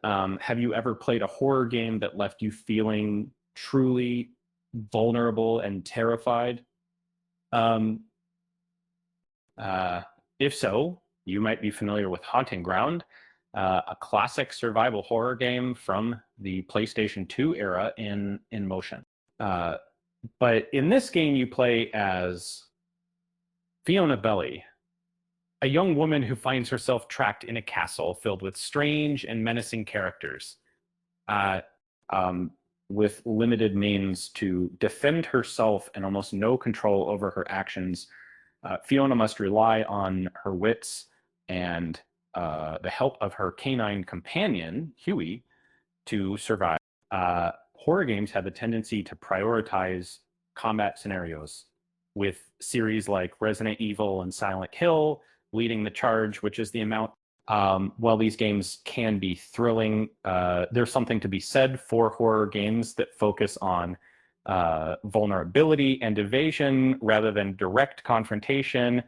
Have you ever played a horror game that left you feeling truly vulnerable and terrified? Um, uh, if so, you might be familiar with Haunting Ground, a classic survival horror game from the PlayStation 2 era in motion. Uh, but in this game, you play as Fiona Belli, a young woman who finds herself trapped in a castle filled with strange and menacing characters. Uh, um, with limited means to defend herself and almost no control over her actions, Fiona must rely on her wits and the help of her canine companion, Hewie, to survive. Horror games have the tendency to prioritize combat scenarios, with series like Resident Evil and Silent Hill leading the charge, which is the amount. While these games can be thrilling, there's something to be said for horror games that focus on vulnerability and evasion rather than direct confrontation.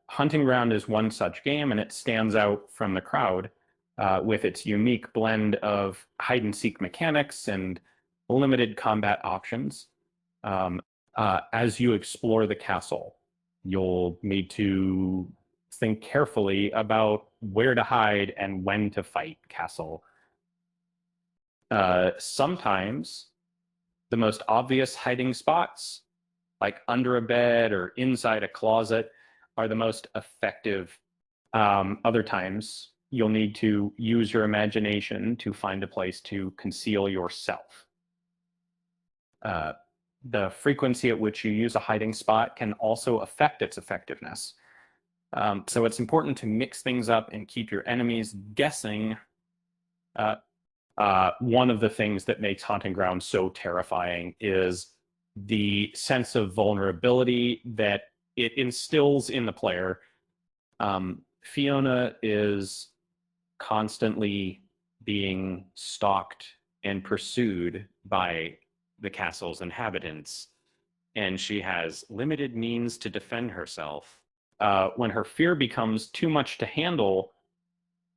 Hunting Ground is one such game, and it stands out from the crowd with its unique blend of hide and seek mechanics and limited combat options. As you explore the castle, you'll need to think carefully about where to hide and when to fight castle. Sometimes the most obvious hiding spots, like under a bed or inside a closet, are the most effective. Other times, you'll need to use your imagination to find a place to conceal yourself. The frequency at which you use a hiding spot can also affect its effectiveness. So it's important to mix things up and keep your enemies guessing. One of the things that makes Haunting Ground so terrifying is the sense of vulnerability that it instills in the player. Fiona is constantly being stalked and pursued by the castle's inhabitants, and she has limited means to defend herself. When her fear becomes too much to handle,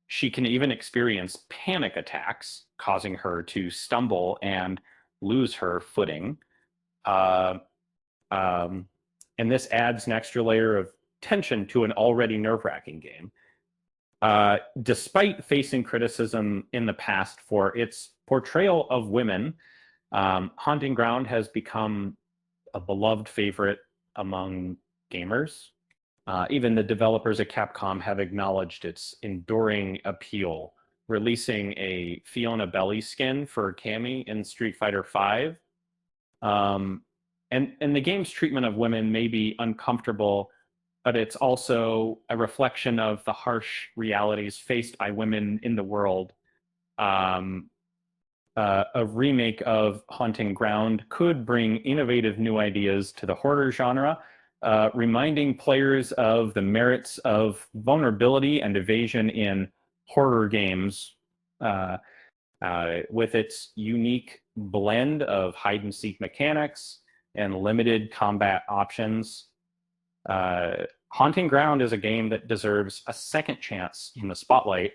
she can even experience panic attacks, causing her to stumble and lose her footing. Uh, and this adds an extra layer of tension to an already nerve-wracking game. Despite facing criticism in the past for its portrayal of women, Haunting Ground has become a beloved favorite among gamers. Even the developers at Capcom have acknowledged its enduring appeal, releasing a Fiona Belli skin for Cammy in Street Fighter V. And the game's treatment of women may be uncomfortable, but it's also a reflection of the harsh realities faced by women in the world. A remake of Haunting Ground could bring innovative new ideas to the horror genre, reminding players of the merits of vulnerability and evasion in horror games. With its unique blend of hide and seek mechanics and limited combat options, Haunting Ground is a game that deserves a second chance in the spotlight.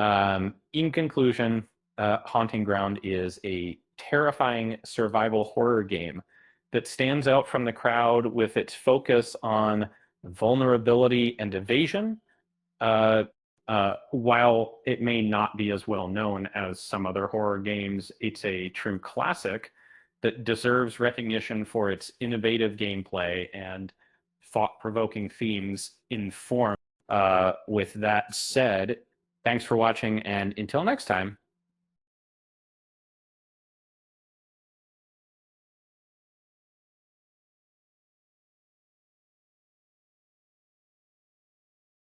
In conclusion, Haunting Ground is a terrifying survival horror game that stands out from the crowd with its focus on vulnerability and evasion. While it may not be as well known as some other horror games, it's a true classic that deserves recognition for its innovative gameplay and thought-provoking themes in form. With that said, thanks for watching, and until next time.